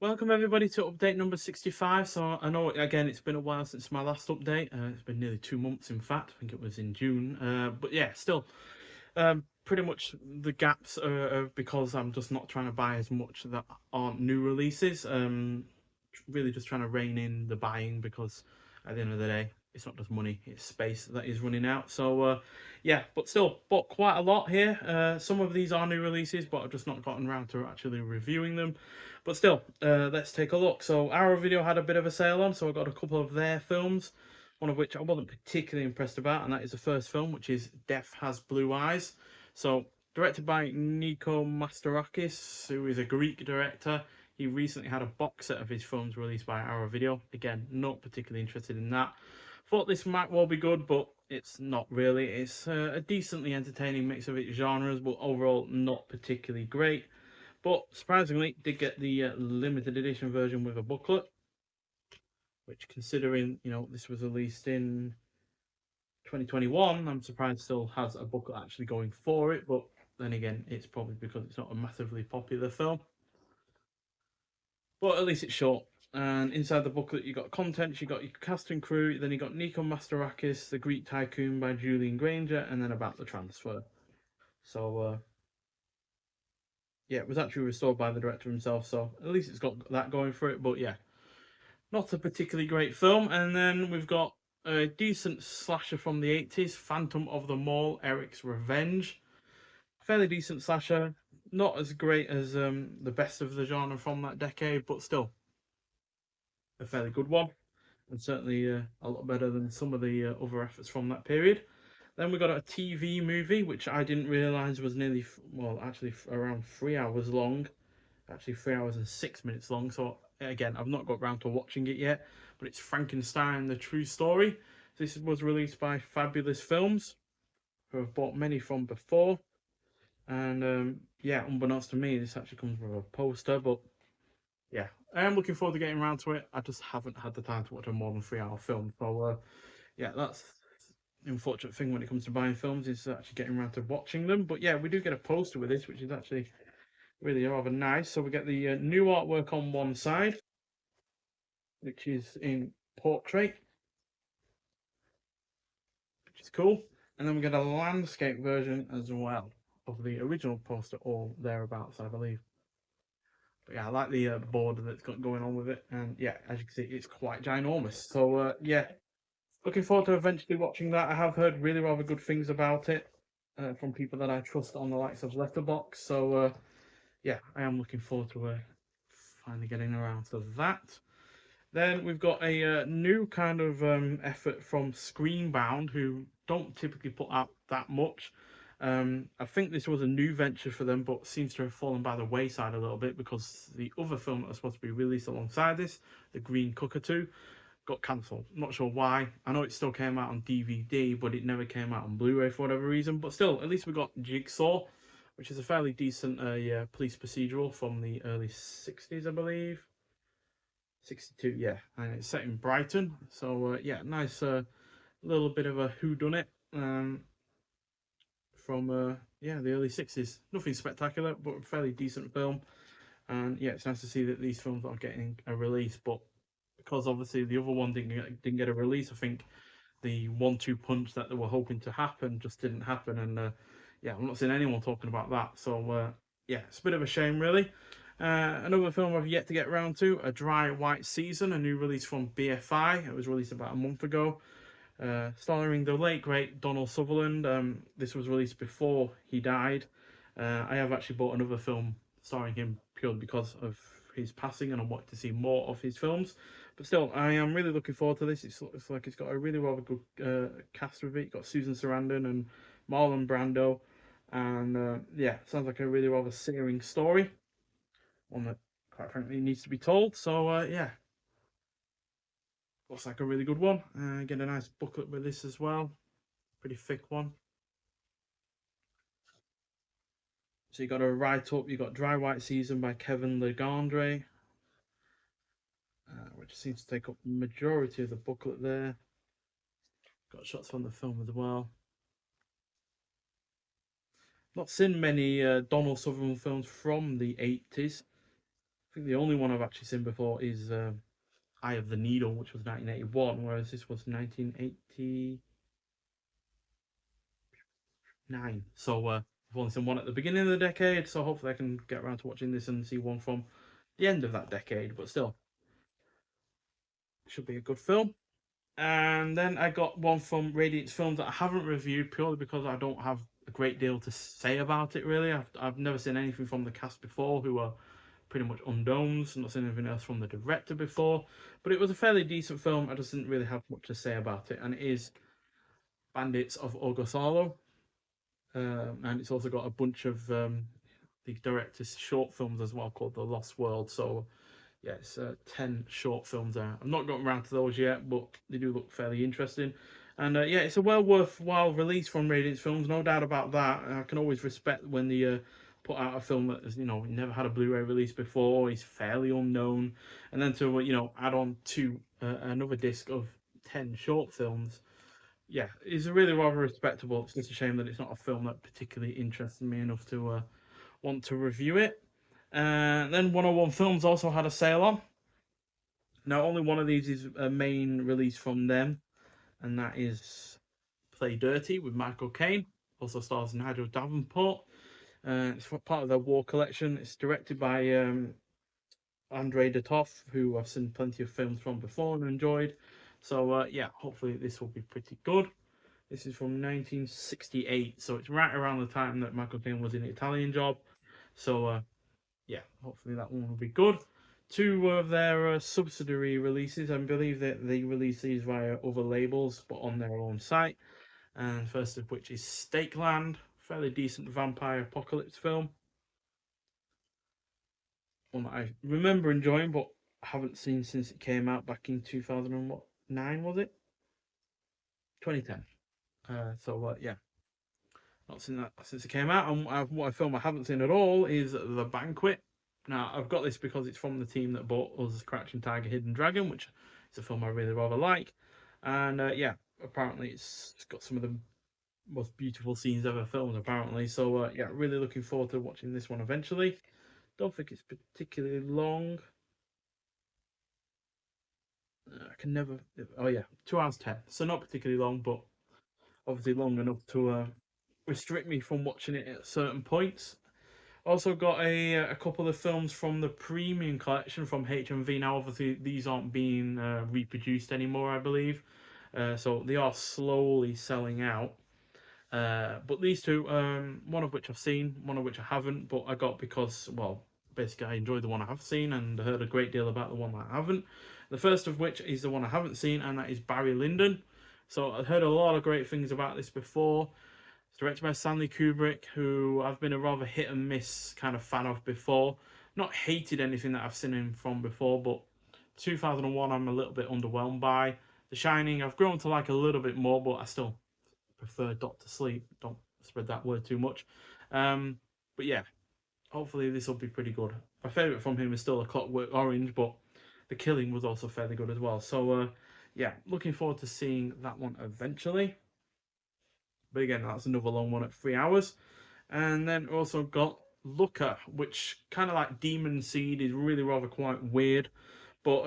Welcome everybody to update number 65. So I know again it's been a while since my last update. It's been nearly 2 months, in fact. I think it was in June. But yeah, still, pretty much the gaps are because I'm just not trying to buy as much that aren't new releases. Really just trying to rein in the buying because at the end of the day, it's not just money, it's space that is running out. So yeah, but still bought quite a lot here. Some of these are new releases, but I've just not gotten around to actually reviewing them. But still, let's take a look. So Arrow Video had a bit of a sale on, so I got a couple of their films, one of which I wasn't particularly impressed about, and that is the first film, which is Death Has Blue Eyes. So directed by Nico Masterakis, who is a Greek director. He recently had a box set of his films released by Arrow Video. Again, not particularly interested in that. Thought this might well be good, but it's not really. It's a decently entertaining mix of its genres, but overall not particularly great. But surprisingly, did get the limited edition version with a booklet, which, considering this was released in 2021, I'm surprised still has a booklet actually going for it. But then again, it's probably because it's not a massively popular film. But at least it's short. And inside the booklet, you got contents, you got your cast and crew, then you got Nico Masterakis, The Greek Tycoon by Julian Granger, and then about the transfer. So yeah, it was actually restored by the director himself, so at least it's got that going for it. But yeah, not a particularly great film. And then we've got a decent slasher from the 80s, Phantom of the Mall, Eric's Revenge. Fairly decent slasher, not as great as the best of the genre from that decade, but still a fairly good one, and certainly a lot better than some of the other efforts from that period. Then we got a TV movie, which I didn't realize was nearly, well, actually around 3 hours long, actually 3 hours and 6 minutes long. So again, I've not got around to watching it yet, but it's Frankenstein: The True Story. This was released by Fabulous Films, who I've bought many from before. And yeah, unbeknownst to me, this actually comes with a poster, but yeah, I am looking forward to getting around to it. I just haven't had the time to watch a more than 3 hour film. So yeah, that's the unfortunate thing when it comes to buying films, is actually getting around to watching them. But yeah, we do get a poster with this, which is actually really rather nice. So we get the new artwork on one side, which is in portrait, which is cool. And then we get a landscape version as well of the original poster, or thereabouts, I believe. But yeah, I like the border that's got going on with it. And yeah, as you can see, it's quite ginormous. So yeah, looking forward to eventually watching that. I have heard really rather good things about it from people that I trust on the likes of Letterbox. So yeah, I am looking forward to finally getting around to that. Then we've got a new kind of effort from Screenbound, who don't typically put out that much. I think this was a new venture for them, but seems to have fallen by the wayside a little bit because the other film that was supposed to be released alongside this, The Green Cockatoo, got cancelled. Not sure why. I know it still came out on DVD, but it never came out on Blu-ray for whatever reason. But still, at least we got Jigsaw, which is a fairly decent yeah, police procedural from the early 60s, I believe. 62, yeah, and it's set in Brighton. So yeah, nice little bit of a whodunit from yeah, the early 60s. Nothing spectacular, but a fairly decent film. And yeah, it's nice to see that these films are getting a release. But because obviously the other one didn't get a release, I think the 1-2 punch that they were hoping to happen just didn't happen. And yeah, I'm not seeing anyone talking about that. So yeah, it's a bit of a shame, really. Another film I've yet to get around to, A Dry White Season, a new release from BFI. It was released about a month ago, starring the late great Donald Sutherland. This was released before he died. I have actually bought another film starring him purely because of his passing, and I want to see more of his films. But still, I am really looking forward to this. It's like it's got a really rather good cast with it. You've got Susan Sarandon and Marlon Brando, and yeah, sounds like a really rather searing story, one that quite frankly needs to be told. So yeah, looks like a really good one. Get a nice booklet with this as well, pretty thick one. So you got a write up. You got Dry White Season by Kevin Legendre, which seems to take up the majority of the booklet there. Got shots from the film as well. Not seen many Donald Sutherland films from the 80s. think the only one I've actually seen before is Eye of the Needle, which was 1981, whereas this was 1989. So I've only seen one at the beginning of the decade, so hopefully I can get around to watching this and see one from the end of that decade. But still, should be a good film. And then I got one from Radiance Films that I haven't reviewed purely because I don't have a great deal to say about it. Really, I've never seen anything from the cast before, who are pretty much unknowns. Not seen anything else from the director before, but it was a fairly decent film. I just didn't really have much to say about it, and it is Bandits of Ogosalo, and it's also got a bunch of the director's short films as well called The Lost World. So yeah, it's 10 short films there. I've not gotten around to those yet, but they do look fairly interesting. And yeah, it's a well worthwhile release from Radiance Films, no doubt about that. I can always respect when they put out a film that has, never had a Blu-ray release before, is fairly unknown, and then to, add on to another disc of 10 short films. Yeah, it's really rather respectable. It's just a shame that it's not a film that particularly interested me enough to want to review it. Then 101 Films also had a sale on. Now, only one of these is a main release from them, and that is Play Dirty with Michael Caine. Also stars Nigel Davenport. It's part of their War collection. It's directed by Andrei Datoff, who I've seen plenty of films from before and enjoyed. So, yeah, hopefully this will be pretty good. This is from 1968, so it's right around the time that Michael Caine was in the Italian Job. So, yeah, hopefully that one will be good. Two of their subsidiary releases, I believe that they release these via other labels, but on their own site. And first of which is Stakeland, fairly decent vampire apocalypse film. One that I remember enjoying, but haven't seen since it came out back in 2009, was it? 2010. Yeah, not seen that since it came out. And what a film I haven't seen at all is The Banquet. Now, I've got this because it's from the team that bought us Crouching Tiger, Hidden Dragon, which is a film I really rather like. And yeah, apparently it's got some of the most beautiful scenes ever filmed, apparently. So yeah, really looking forward to watching this one eventually. Don't think it's particularly long. I can never. Oh yeah, 2 hours 10. So not particularly long, but obviously long enough to restrict me from watching it at certain points. Also got a couple of films from the premium collection from HMV. Now, obviously, these aren't being reproduced anymore, I believe. So they are slowly selling out. But these two, one of which I've seen, one of which I haven't, but I got because, well, basically I enjoyed the one I have seen and heard a great deal about the one that I haven't. The first of which is the one I haven't seen, and that is Barry Lyndon. So I've heard a lot of great things about this before. It's directed by Stanley Kubrick, who I've been a rather hit and miss kind of fan of before. Not hated anything that I've seen him from before, but 2001 I'm a little bit underwhelmed by. The Shining I've grown to like a little bit more, but I still prefer Doctor Sleep. Don't spread that word too much. But yeah, hopefully this will be pretty good. My favourite from him is still A Clockwork Orange, but The Killing was also fairly good as well. So yeah, looking forward to seeing that one eventually. But again, that's another long one at 3 hours. And then also got Looker, which kind of like Demon Seed is really rather quite weird. But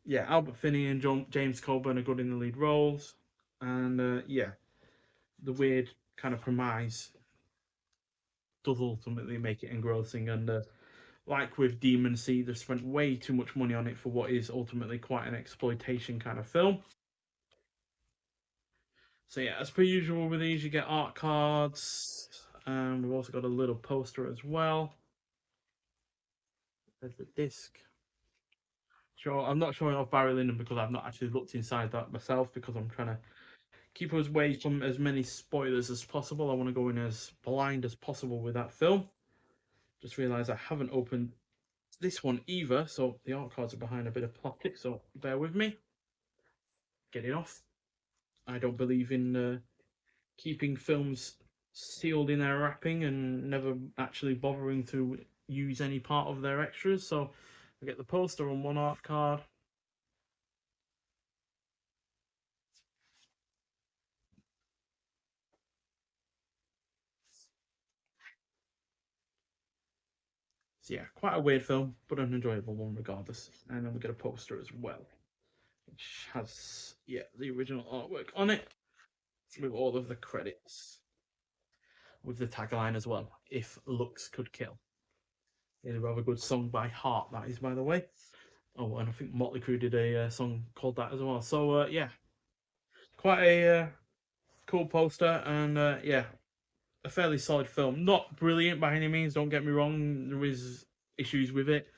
yeah, Albert Finney and James Coburn are good in the lead roles. And yeah, the weird kind of premise does ultimately make it engrossing. And like with Demon Seed, they've spent way too much money on it for what is ultimately quite an exploitation kind of film. So yeah, as per usual with these, you get art cards, and we've also got a little poster as well. There's the disc. Sure, I'm not showing off Barry Lyndon because I've not actually looked inside that myself because I'm trying to keep us away from as many spoilers as possible. I want to go in as blind as possible with that film. Just realised I haven't opened this one either, so the art cards are behind a bit of plastic, so bear with me. Get it off. I don't believe in keeping films sealed in their wrapping and never actually bothering to use any part of their extras. So I get the poster on one art card. So yeah, quite a weird film, but an enjoyable one regardless. And then we get a poster as well, which has the original artwork on it with all of the credits, with the tagline as well. If looks could kill. A rather good song by Heart, that is, by the way. Oh, and I think Motley Crue did a song called that as well. So yeah, quite a cool poster, and yeah, a fairly solid film. Not brilliant by any means. Don't get me wrong. There is issues with it,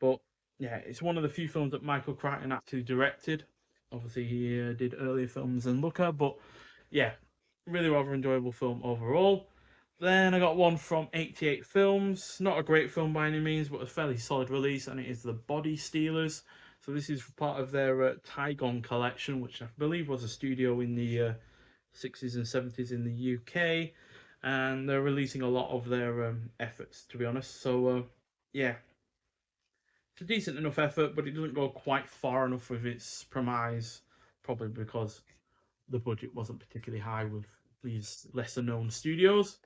but yeah, it's one of the few films that Michael Crichton actually directed. Obviously, he did earlier films than Looker, but yeah, really rather enjoyable film overall. Then I got one from 88 Films. Not a great film by any means, but a fairly solid release, and it is The Body Stealers. So this is part of their Criterion Collection, which I believe was a studio in the 60s and 70s in the UK, and they're releasing a lot of their efforts, to be honest. So yeah, it's a decent enough effort, but it doesn't go quite far enough with its premise, probably because the budget wasn't particularly high with these lesser known studios.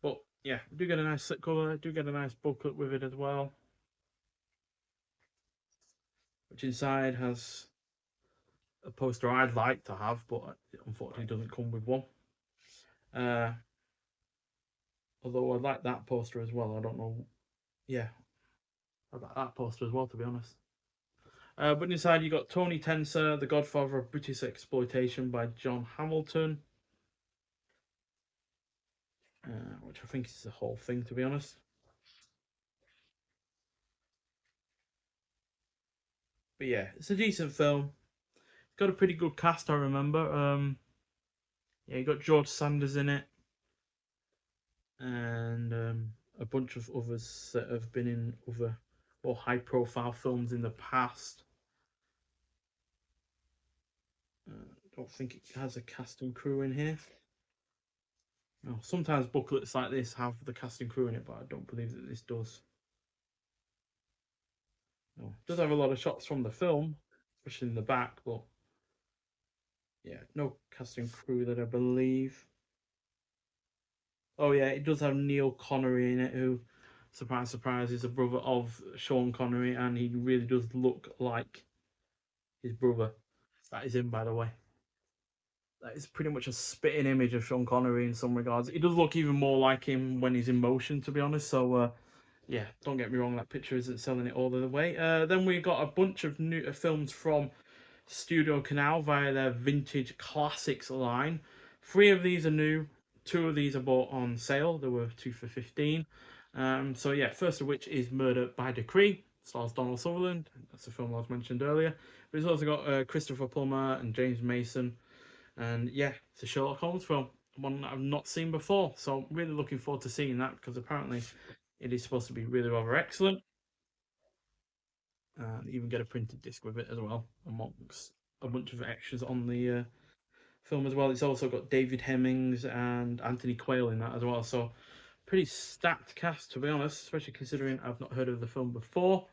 But yeah, do get a nice slip cover, do get a nice booklet with it as well, which inside has a poster I'd like to have, but it unfortunately doesn't come with one. Uh, Although I like that poster as well. I don't know. Yeah, I like that poster as well, to be honest. But inside you got Tony Tenser, The Godfather of British Exploitation by John Hamilton, which I think is the whole thing, to be honest. But yeah, it's a decent film. It's got a pretty good cast, I remember. Yeah, you got George Sanders in it, and a bunch of others that have been in other more high-profile films in the past. I don't think it has a cast and crew in here. No, sometimes booklets like this have the cast and crew in it, but I don't believe that this does. No, it does have a lot of shots from the film, especially in the back, but yeah, no cast and crew that I believe. Oh yeah, it does have Neil Connery in it, who, surprise, surprise, is a brother of Sean Connery, and he really does look like his brother. That is him, by the way. That is pretty much a spitting image of Sean Connery in some regards. He does look even more like him when he's in motion, to be honest. So yeah, don't get me wrong, that picture isn't selling it all the way. Then we got a bunch of new films from Studio Canal via their Vintage Classics line. 3 of these are new, 2 of these are bought on sale. There were 2 for 15. So yeah, first of which is Murder by Decree, stars Donald Sutherland. That's the film I was mentioned earlier. But it's also got Christopher Plummer and James Mason. And yeah, it's a Sherlock Holmes film, one that I've not seen before. So really looking forward to seeing that, because apparently it is supposed to be really rather excellent. And even get a printed disc with it as well, amongst a bunch of extras on the film as well. It's also got David Hemmings and Anthony Quayle in that as well. So pretty stacked cast, to be honest, especially considering I've not heard of the film before.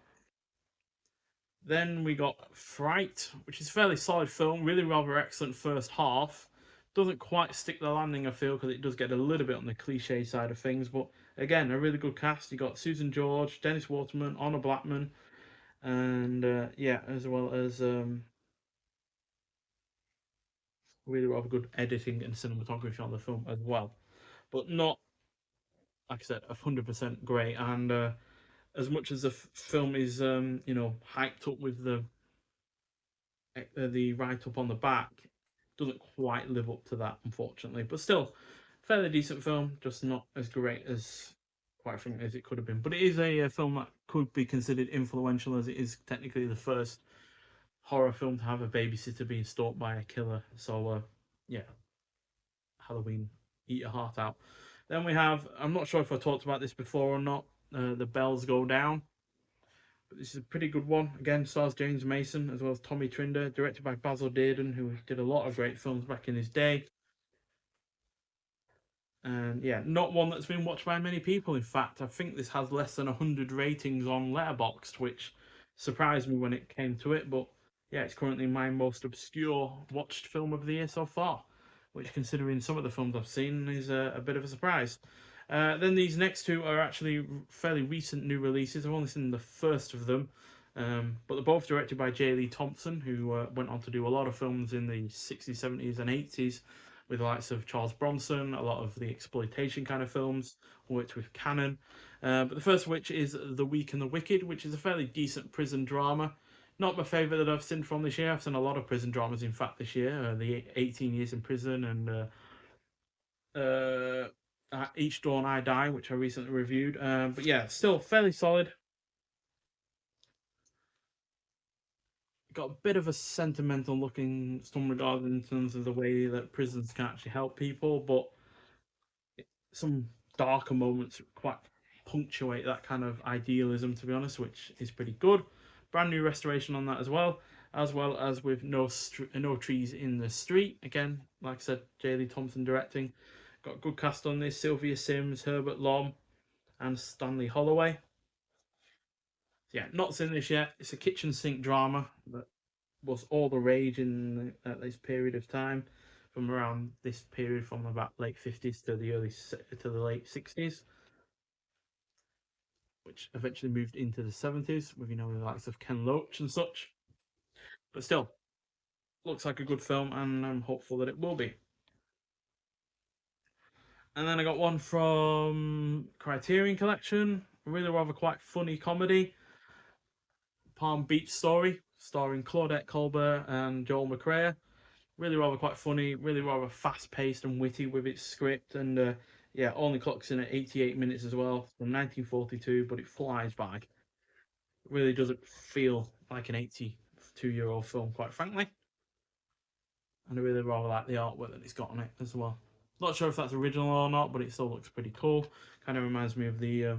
Then we got Fright, which is a fairly solid film, really rather excellent first half. Doesn't quite stick the landing, I feel, because it does get a little bit on the cliche side of things. But again, a really good cast. You got Susan George, Dennis Waterman, Honor Blackman, and yeah, as well as really rather good editing and cinematography on the film as well. But not, like I said, 100% great. And as much as the film is, hyped up with the write up on the back, doesn't quite live up to that, unfortunately. But still, fairly decent film, just not as great as, quite frankly, as it could have been. But it is a film that could be considered influential, as it is technically the first horror film to have a babysitter being stalked by a killer. So yeah, Halloween, eat your heart out. Then we have, I'm not sure if I talked about this before or not, The Bells Go Down. But this is a pretty good one. Again, stars James Mason as well as Tommy Trinder, directed by Basil Dearden, who did a lot of great films back in his day. And yeah, not one that's been watched by many people. In fact, I think this has less than 100 ratings on Letterboxd, which surprised me when it came to it. But yeah, it's currently my most obscure watched film of the year so far, which, considering some of the films I've seen, is a bit of a surprise. Then these next two are actually fairly recent new releases. I've only seen the first of them, but they're both directed by J. Lee Thompson, who went on to do a lot of films in the 60s, 70s, and 80s with the likes of Charles Bronson, a lot of the exploitation kind of films, worked with Cannon. But the first of which is The Weak and the Wicked, which is a fairly decent prison drama. Not my favourite that I've seen from this year. I've seen a lot of prison dramas, in fact, this year. The 18 Years in Prison and Each Dawn I Die, which I recently reviewed. But yeah, still fairly solid. Got a bit of a sentimental look in some regards in terms of the way that prisons can actually help people, but some darker moments quite punctuate that kind of idealism, to be honest, which is pretty good. Brand new restoration on that as well as with No Trees in the Street. Again, like I said, J. Lee Thompson directing. Got a good cast on this: Sylvia Sims, Herbert Lom, and Stanley Holloway. Yeah, not seen this yet. It's a kitchen sink drama that was all the rage in at this period of time, from around this period from about late 50s to the late 60s, which eventually moved into the 70s with the likes of Ken Loach and such. But still, looks like a good film, and I'm hopeful that it will be. And then I got one from Criterion Collection, a really rather quite funny comedy, Palm Beach Story, starring Claudette Colbert and Joel McCrea. Really rather quite funny, really rather fast paced and witty with its script, and yeah, only clocks in at 88 minutes as well, from 1942, but it flies by. It really doesn't feel like an 82-year-old film, quite frankly. And I really rather like the artwork that it's got on it as well. Not sure if that's original or not, but it still looks pretty cool. Kind of reminds me of the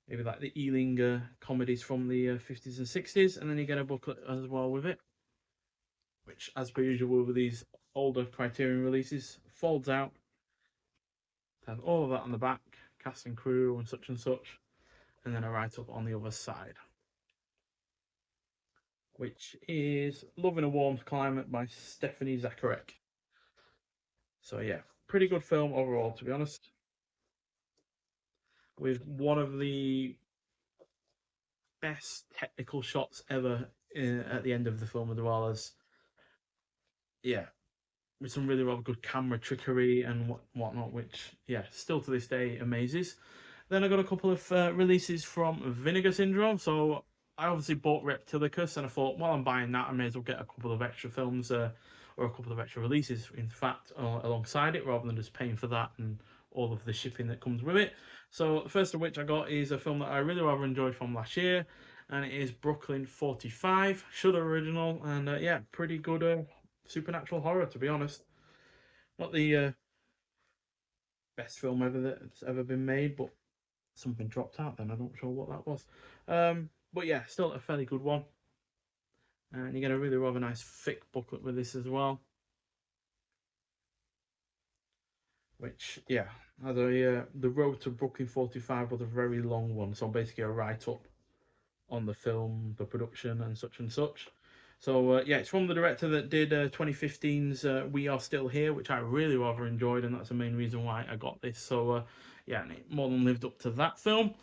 maybe like the Ealing comedies from the 50s and 60s, and then you get a booklet as well with it, which, as per usual with these older Criterion releases, folds out. It has all of that on the back, cast and crew and such, and then a write up on the other side, which is Love in a Warm Climate by Stephanie Zacharek. So yeah, pretty good film overall, to be honest, with one of the best technical shots ever at the end of the film, as well as, yeah, with some really rather good camera trickery and whatnot, which, yeah, still to this day amazes. Then I got a couple of releases from Vinegar Syndrome. So I obviously bought Reptilicus, and I thought, while I'm buying that, I may as well get a couple of extra films or a couple of extra releases, in fact, alongside it, rather than just paying for that and all of the shipping that comes with it. So the first of which I got is a film that I really rather enjoyed from last year, and it is Brooklyn 45, Shudder original, and yeah, pretty good supernatural horror, to be honest. Not the best film ever that's ever been made, but something dropped out then. I'm not sure what that was. But yeah, still a fairly good one. And you get a really rather nice thick booklet with this as well. Which, yeah, had the road to Brooklyn 45 was a very long one. So basically a write-up on the film, the production, and such and such. So yeah, it's from the director that did 2015's We Are Still Here, which I really rather enjoyed, and that's the main reason why I got this. So yeah, and it more than lived up to that film.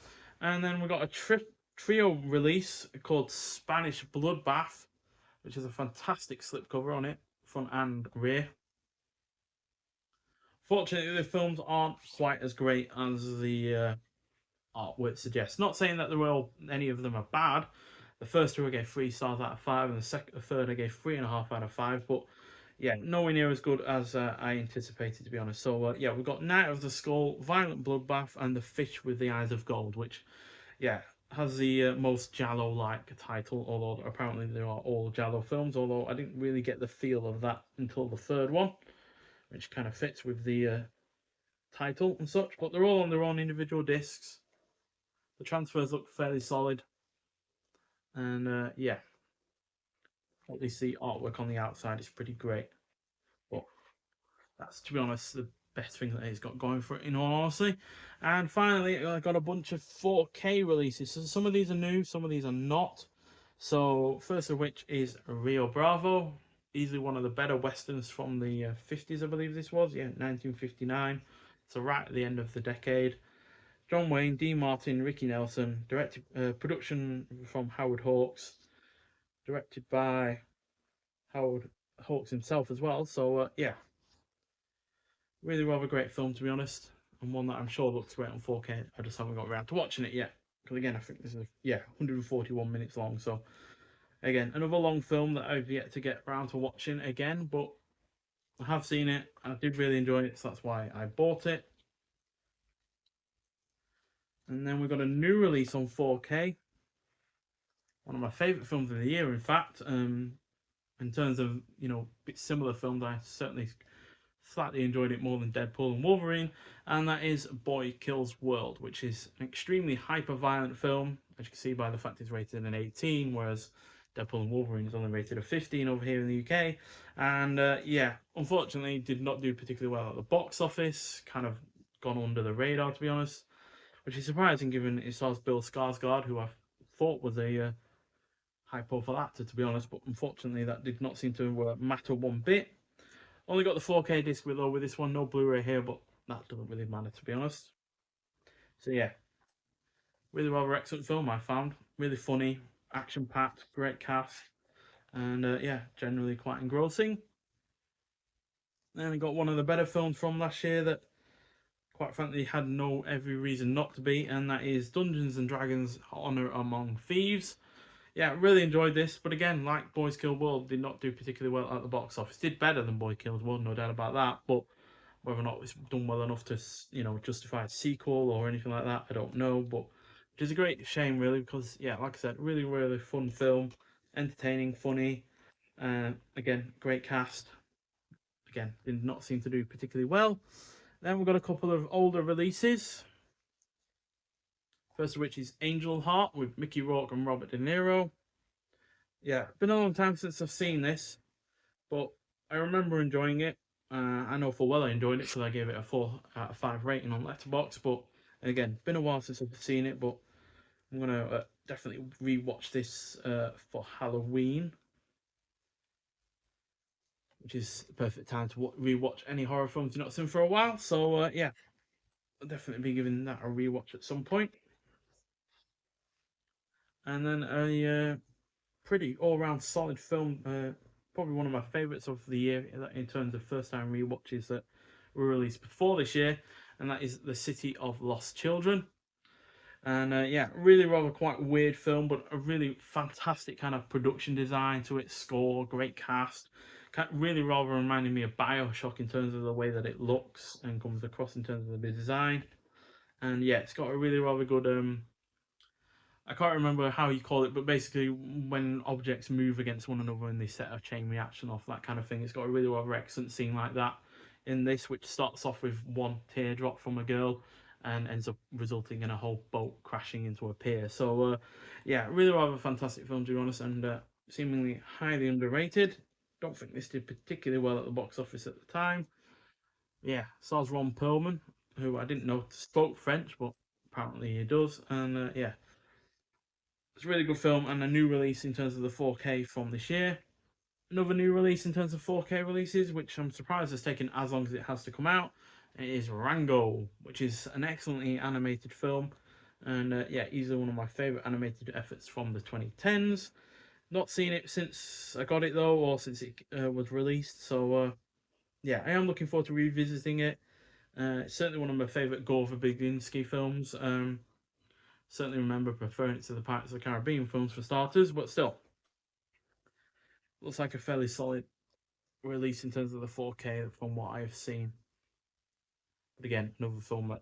And then we got a trio release called Spanish Bloodbath, which is a fantastic slipcover on it, front and rear. Fortunately, the films aren't quite as great as the artwork suggests. Not saying that any of them are bad. The first two I gave 3 stars out of 5, and the third I gave 3.5 out of 5. But yeah, nowhere near as good as I anticipated, to be honest. So yeah, we've got Night of the Skull, Violent Bloodbath, and The Fish with the Eyes of Gold, which, yeah, has the most Giallo-like title. Although apparently they are all Giallo films. Although I didn't really get the feel of that until the third one, which kind of fits with the title and such. But they're all on their own individual discs. The transfers look fairly solid, and yeah, at least the artwork on the outside is pretty great. But that's, to be honest, the best thing that it's got going for it, in all honesty. And finally, I got a bunch of 4K releases. So some of these are new, some of these are not. So first of which is Rio Bravo, easily one of the better westerns from the 50s, I believe this was, yeah, 1959. So right at the end of the decade. John Wayne, Dean Martin, Ricky Nelson, directed production from Howard Hawks, directed by Howard Hawks himself as well. So yeah, really rather great film to be honest, and one that I'm sure looks great on 4K. I just haven't got around to watching it yet because again I think this is 141 minutes long. So again another long film that I've yet to get around to watching again, but I have seen it. I did really enjoy it, so that's why I bought it. And then we've got a new release on 4K. One of my favourite films of the year, in fact. In terms of similar films, I certainly slightly enjoyed it more than Deadpool and Wolverine, and that is Boy Kills World, which is an extremely hyper-violent film, as you can see by the fact it's rated an 18, whereas Deadpool and Wolverine is only rated a 15 over here in the UK. And yeah, unfortunately, did not do particularly well at the box office. Kind of gone under the radar, to be honest, which is surprising given it stars Bill Skarsgård, who I thought was a high-profile actor, to be honest. But unfortunately, that did not seem to matter one bit. Only got the 4K disc below with this one, no Blu-ray here, but that doesn't really matter to be honest. So yeah, really rather excellent film I found. Really funny, action-packed, great cast, and yeah, generally quite engrossing. Then I got one of the better films from last year that, quite frankly, had no every reason not to be, and that is Dungeons and Dragons: Honor Among Thieves. Yeah, really enjoyed this, but again, like Boys Kill World, did not do particularly well at the box office. Did better than Boy Kills World, no doubt about that, but whether or not it's done well enough to, justify a sequel or anything like that, I don't know. But which is a great shame, really, because yeah, like I said, really, really fun film, entertaining, funny. Again, great cast. Again, did not seem to do particularly well. Then we've got a couple of older releases. First of which is Angel Heart with Mickey Rourke and Robert De Niro. Yeah, been a long time since I've seen this, but I remember enjoying it. I know full well I enjoyed it because I gave it a 4 out of 5 rating on Letterboxd. But again, been a while since I've seen it, but I'm gonna definitely rewatch this for Halloween, which is the perfect time to rewatch any horror films you've not seen for a while. So yeah, I'll definitely be giving that a rewatch at some point. And then a pretty all-round solid film. Probably one of my favourites of the year in terms of first-time rewatches that were released before this year, and that is The City of Lost Children. And yeah, really rather quite weird film, but a really fantastic kind of production design to its score, great cast. Really rather reminding me of Bioshock in terms of the way that it looks and comes across in terms of the design. And yeah, it's got a really rather good I can't remember how you call it, but basically when objects move against one another and they set a chain reaction off, that kind of thing. It's got a really rather excellent scene like that in this, which starts off with one teardrop from a girl and ends up resulting in a whole boat crashing into a pier. So yeah, really rather fantastic film to be honest, and seemingly highly underrated. Don't think this did particularly well at the box office at the time. Yeah, stars Ron Perlman, who I didn't know spoke French, but apparently he does, and yeah, it's a really good film and a new release in terms of the 4K from this year. Another new release in terms of 4K releases, which I'm surprised has taken as long as it has to come out, it is Rango, which is an excellently animated film. And yeah, easily one of my favourite animated efforts from the 2010s. Not seen it since I got it though, or since it was released. So yeah, I am looking forward to revisiting it. It's certainly one of my favourite Gore Verbinski films. Certainly remember preferring it to the Pirates of the Caribbean films for starters, but still, looks like a fairly solid release in terms of the 4K from what I've seen. But again, another film that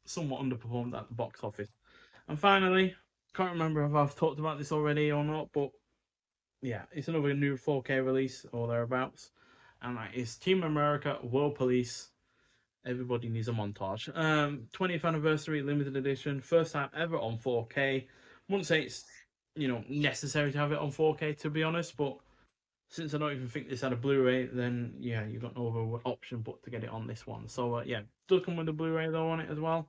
somewhat underperformed at the box office. And finally, can't remember if I've talked about this already or not, but yeah, it's another new 4K release or thereabouts, and that is Team America World Police. Everybody needs a montage. 20th anniversary limited edition, first time ever on 4K. Wouldn't say it's necessary to have it on 4K to be honest, but since I don't even think this had a Blu-ray, then yeah, you've got no other option but to get it on this one. So yeah, does come with a Blu-ray though on it as well.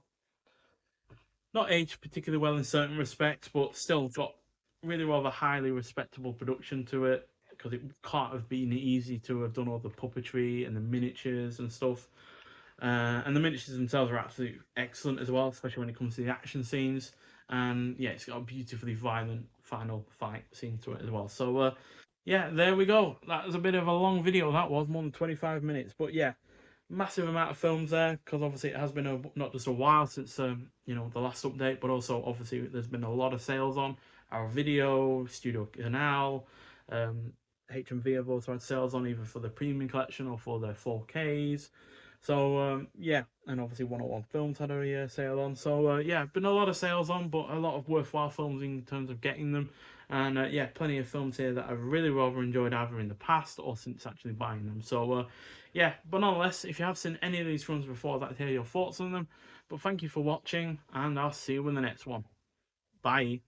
Not aged particularly well in certain respects, but still got really rather highly respectable production to it because it can't have been easy to have done all the puppetry and the miniatures and stuff. And the miniatures themselves are absolutely excellent as well, especially when it comes to the action scenes. And yeah, it's got a beautifully violent final fight scene to it as well. So yeah, there we go. That was a bit of a long video. That was more than 25 minutes, but yeah, massive amount of films there, because obviously it has been not just a while since you know, the last update, but also obviously there's been a lot of sales on our video studio canal. HMV have also had sales on either for the premium collection or for their 4Ks. So yeah, and obviously 101 Films had a sale on. So yeah, been a lot of sales on, but a lot of worthwhile films in terms of getting them. And yeah, plenty of films here that I've really rather enjoyed either in the past or since actually buying them. So yeah, but nonetheless, if you have seen any of these films before, I'd like to hear your thoughts on them. But thank you for watching, and I'll see you in the next one. Bye.